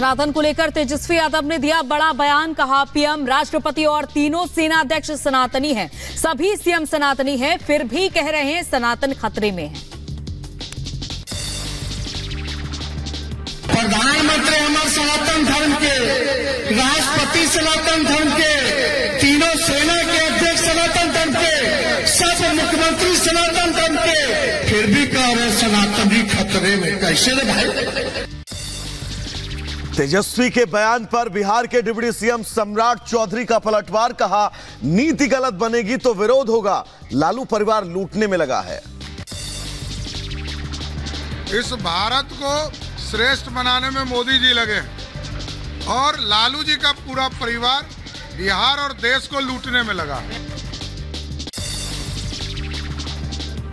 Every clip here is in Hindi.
सनातन को लेकर तेजस्वी यादव ने दिया बड़ा बयान। कहा पीएम, राष्ट्रपति और तीनों सेनाध्यक्ष सनातनी हैं, सभी सीएम सनातनी हैं, फिर भी कह रहे हैं सनातन खतरे में है। प्रधानमंत्री हमारे सनातन धर्म के, राष्ट्रपति सनातन धर्म के, तीनों सेना के अध्यक्ष सनातन धर्म के, सब मुख्यमंत्री सनातन धर्म के, फिर भी कह रहे सनातनी खतरे में। कैसे रे भाई? तेजस्वी के बयान पर बिहार के डिप्टी सीएम सम्राट चौधरी का पलटवार। कहा नीति गलत बनेगी तो विरोध होगा, लालू परिवार लूटने में लगा है। इस भारत को श्रेष्ठ बनाने में मोदी जी लगे और लालू जी का पूरा परिवार बिहार और देश को लूटने में लगा।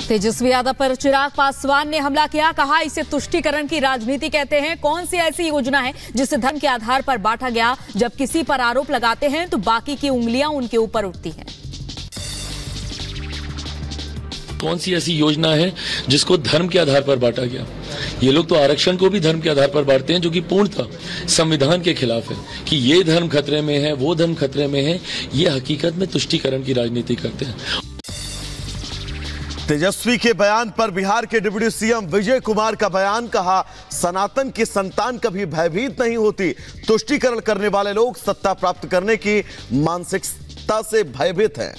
तेजस्वी यादव पर चिराग पासवान ने हमला किया। कहा इसे तुष्टीकरण की राजनीति कहते हैं। कौन सी ऐसी योजना है जिसे धर्म के आधार पर बांटा गया? जब किसी पर आरोप लगाते हैं तो बाकी की उंगलियां उनके ऊपर उठती हैं। कौन सी ऐसी योजना है जिसको धर्म के आधार पर बांटा गया? ये लोग तो आरक्षण को भी धर्म के आधार पर बांटते हैं, जो कि पूर्णतः संविधान के खिलाफ है। कि ये धर्म खतरे में है, वो धर्म खतरे में है, ये हकीकत में तुष्टीकरण की राजनीति करते हैं। तेजस्वी के बयान पर बिहार के डिप्टी सीएम विजय कुमार का बयान। कहा सनातन की संतान कभी भयभीत नहीं होती, तुष्टीकरण करने वाले लोग सत्ता प्राप्त करने की मानसिकता से भयभीत हैं।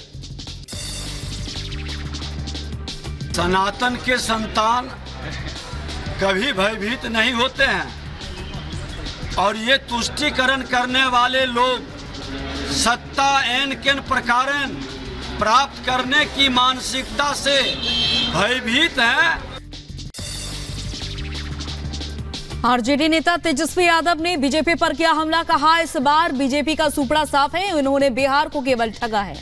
सनातन के संतान कभी भयभीत नहीं होते हैं और ये तुष्टीकरण करने वाले लोग सत्ता एन केन प्रकारन प्राप्त करने की मानसिकता से भयभीत हैं। आरजेडी नेता तेजस्वी यादव ने बीजेपी पर किया हमला। कहा इस बार बीजेपी का सुपड़ा साफ है, उन्होंने बिहार को केवल ठगा है।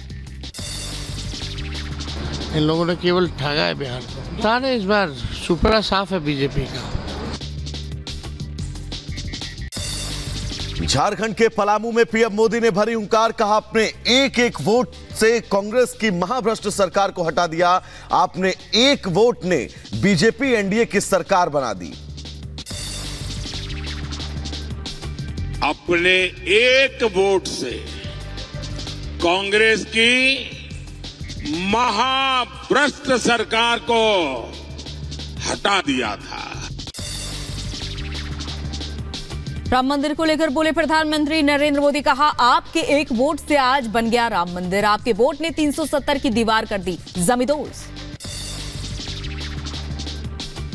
इन लोगों ने केवल ठगा है बिहार को। सारे इस बार सुपड़ा साफ है बीजेपी का। झारखंड के पलामू में पीएम मोदी ने भरी हुंकार। कहा अपने एक एक वोट से कांग्रेस की महाभ्रष्ट सरकार को हटा दिया, आपने एक वोट ने बीजेपी एनडीए की सरकार बना दी। अपने एक वोट से कांग्रेस की महाभ्रष्ट सरकार को हटा दिया था। राम मंदिर को लेकर बोले प्रधानमंत्री नरेंद्र मोदी। कहा आपके एक वोट से आज बन गया राम मंदिर, आपके वोट ने 370 की दीवार कर दी जमींदोज।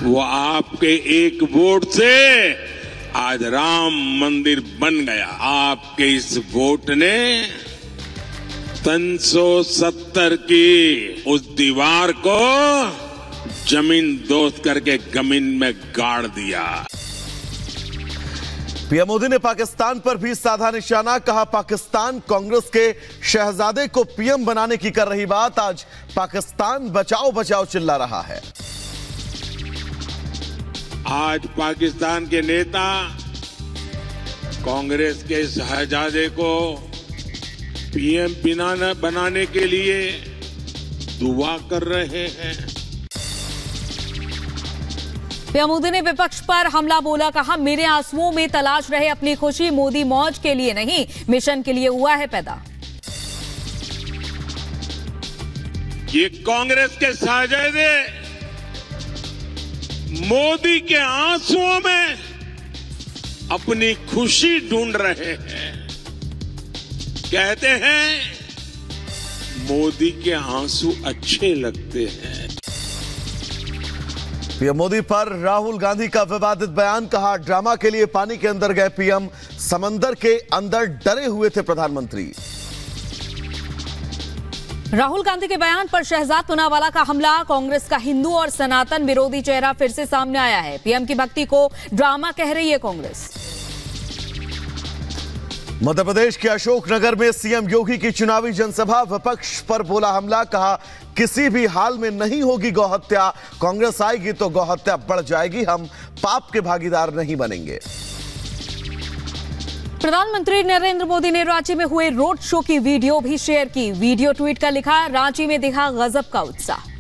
वो आपके एक वोट से आज राम मंदिर बन गया। आपके इस वोट ने 370 की उस दीवार को जमीन दोस्त करके जमीन में गाड़ दिया। पीएम मोदी ने पाकिस्तान पर भी साधा निशाना। कहा पाकिस्तान कांग्रेस के शहजादे को पीएम बनाने की कर रही बात, आज पाकिस्तान बचाओ बचाओ चिल्ला रहा है। आज पाकिस्तान के नेता कांग्रेस के शहजादे को पीएम बनाने के लिए दुआ कर रहे हैं। पीएम मोदी ने विपक्ष पर हमला बोला। कहा मेरे आंसुओं में तलाश रहे अपनी खुशी, मोदी मौज के लिए नहीं मिशन के लिए हुआ है पैदा। ये कांग्रेस के शहजादे मोदी के आंसुओं में अपनी खुशी ढूंढ रहे हैं। कहते हैं मोदी के आंसू अच्छे लगते हैं। पीएम मोदी पर राहुल गांधी का विवादित बयान। कहा ड्रामा के लिए पानी के अंदर गए पीएम, समंदर के अंदर डरे हुए थे प्रधानमंत्री। राहुल गांधी के बयान पर शहजाद पूनावाला का हमला। कांग्रेस का हिंदू और सनातन विरोधी चेहरा फिर से सामने आया है। पीएम की भक्ति को ड्रामा कह रही है कांग्रेस। मध्य प्रदेश के अशोकनगर में सीएम योगी की चुनावी जनसभा, विपक्ष पर बोला हमला। कहा किसी भी हाल में नहीं होगी गौहत्या, कांग्रेस आएगी तो गौहत्या बढ़ जाएगी, हम पाप के भागीदार नहीं बनेंगे। प्रधानमंत्री नरेंद्र मोदी ने रांची में हुए रोड शो की वीडियो भी शेयर की। वीडियो ट्वीट कर लिखा रांची में दिखा गजब का उत्साह।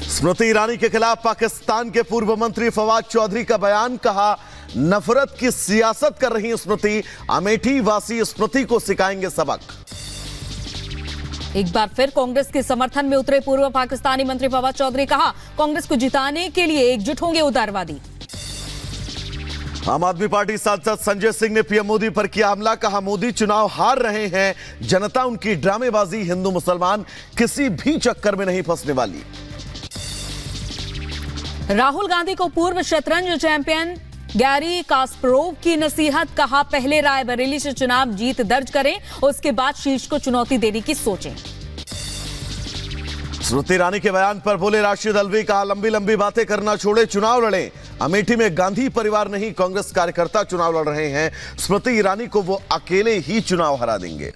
स्मृति ईरानी के खिलाफ पाकिस्तान के पूर्व मंत्री फवाद चौधरी का बयान। कहा नफरत की सियासत कर रही स्मृति, अमेठी वासी स्मृति को सिखाएंगे सबक। एक बार फिर कांग्रेस के समर्थन में उतरे पूर्व पाकिस्तानी मंत्री फवाद चौधरी, कहा कांग्रेस को जिताने के लिए एकजुट होंगे उदारवादी। आम आदमी पार्टी सांसद संजय सिंह ने पीएम मोदी पर किया हमला, कहा मोदी चुनाव हार रहे हैं, जनता उनकी ड्रामेबाजी, हिंदू मुसलमान किसी भी चक्कर में नहीं फंसने वाली। राहुल गांधी को पूर्व शतरंज चैंपियन गैरी कास्परोव की नसीहत, कहा पहले रायबरेली से चुनाव जीत दर्ज करें, उसके बाद शीर्ष को चुनौती देने की सोचें। स्मृति ईरानी के बयान पर बोले राशिद अल्वी, कहा लंबी लंबी बातें करना छोड़े, चुनाव लड़ें। अमेठी में गांधी परिवार नहीं कांग्रेस कार्यकर्ता चुनाव लड़ रहे हैं, स्मृति ईरानी को वो अकेले ही चुनाव हरा देंगे।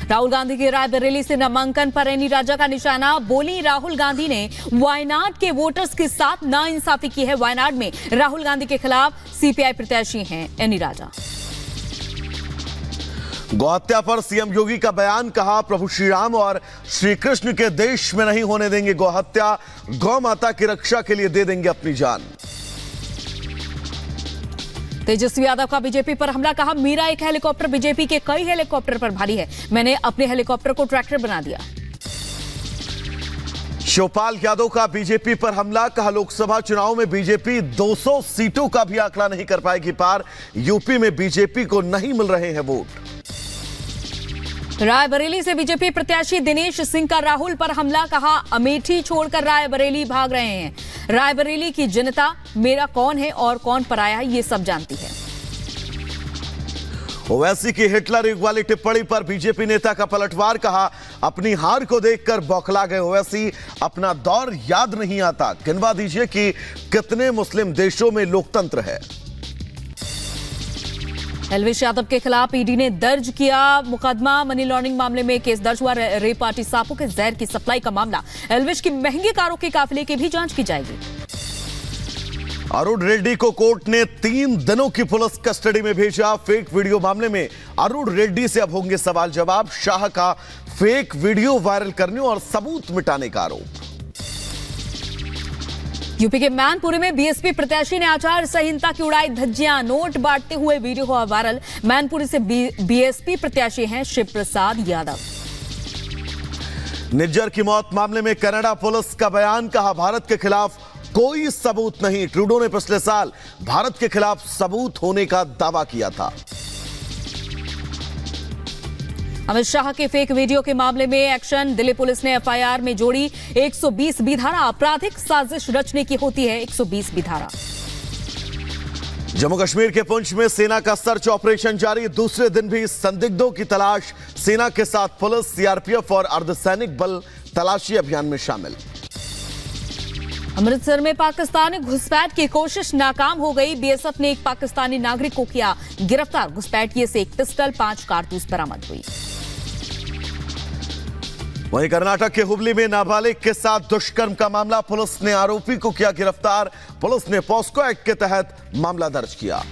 राहुल गांधी के रायबरेली से नामांकन पर एनी राजा का निशाना, बोली राहुल गांधी ने वायनाड के वोटर्स के साथ नाइंसाफी की है। वायनाड में राहुल गांधी के खिलाफ सीपीआई प्रत्याशी हैं एनी राजा। गौहत्या पर सीएम योगी का बयान, कहा प्रभु श्री राम और श्री कृष्ण के देश में नहीं होने देंगे गौहत्या, गौ माता की रक्षा के लिए दे देंगे अपनी जान। तेजस्वी यादव का बीजेपी पर हमला, कहा मेरा एक हेलीकॉप्टर बीजेपी के कई हेलीकॉप्टर पर भारी है, मैंने अपने हेलीकॉप्टर को ट्रैक्टर बना दिया। शिवपाल यादव का बीजेपी पर हमला, कहा लोकसभा चुनाव में बीजेपी 200 सीटों का भी आंकड़ा नहीं कर पाएगी पार, यूपी में बीजेपी को नहीं मिल रहे हैं वोट। रायबरेली से बीजेपी प्रत्याशी दिनेश सिंह का राहुल पर हमला, कहा अमेठी छोड़कर रायबरेली भाग रहे हैं, रायबरेली की जनता मेरा कौन है और कौन पराया है ये सब जानती है। ओवैसी की हिटलर युग वाली टिप्पणी पर बीजेपी नेता का पलटवार, कहा अपनी हार को देखकर बौखला गए ओवैसी, अपना दौर याद नहीं आता, गिनवा दीजिए कि कितने मुस्लिम देशों में लोकतंत्र है। एलविश यादव के खिलाफ ईडी ने दर्ज किया मुकदमा, मनी लॉन्ड्रिंग मामले में केस दर्ज हुआ। रेप पार्टी सांपों के जहर की सप्लाई का मामला, एलविश की महंगी कारों के काफिले की भी जांच की जाएगी। अरुण रेड्डी को कोर्ट ने 3 दिनों की पुलिस कस्टडी में भेजा, फेक वीडियो मामले में अरुण रेड्डी से अब होंगे सवाल जवाब, शाह का फेक वीडियो वायरल करने और सबूत मिटाने का आरोप। यूपी के मैनपुरी में बीएसपी प्रत्याशी ने आचार संहिता की उड़ाई धज्जियां, नोट बांटते हुए वीडियो हुआ वायरल। मैनपुरी से बीएसपी प्रत्याशी हैं शिव प्रसाद यादव। निज्जर की मौत मामले में कनाडा पुलिस का बयान, कहा भारत के खिलाफ कोई सबूत नहीं, ट्रूडो ने पिछले साल भारत के खिलाफ सबूत होने का दावा किया था। अमित शाह के फेक वीडियो के मामले में एक्शन, दिल्ली पुलिस ने एफआईआर में जोड़ी 120 धारा, आपराधिक साजिश रचने की होती है 120 धारा। जम्मू कश्मीर के पुंछ में सेना का सर्च ऑपरेशन जारी, दूसरे दिन भी संदिग्धों की तलाश, सेना के साथ पुलिस, सीआरपीएफ और अर्धसैनिक बल तलाशी अभियान में शामिल। अमृतसर में पाकिस्तानी घुसपैठ की कोशिश नाकाम हो गई, बीएसएफ ने एक पाकिस्तानी नागरिक को किया गिरफ्तार, घुसपैठिए से 1 पिस्टल 5 कारतूस बरामद हुई। वहीं कर्नाटक के हुबली में नाबालिग के साथ दुष्कर्म का मामला, पुलिस ने आरोपी को किया गिरफ्तार, पुलिस ने पॉस्को एक्ट के तहत मामला दर्ज किया।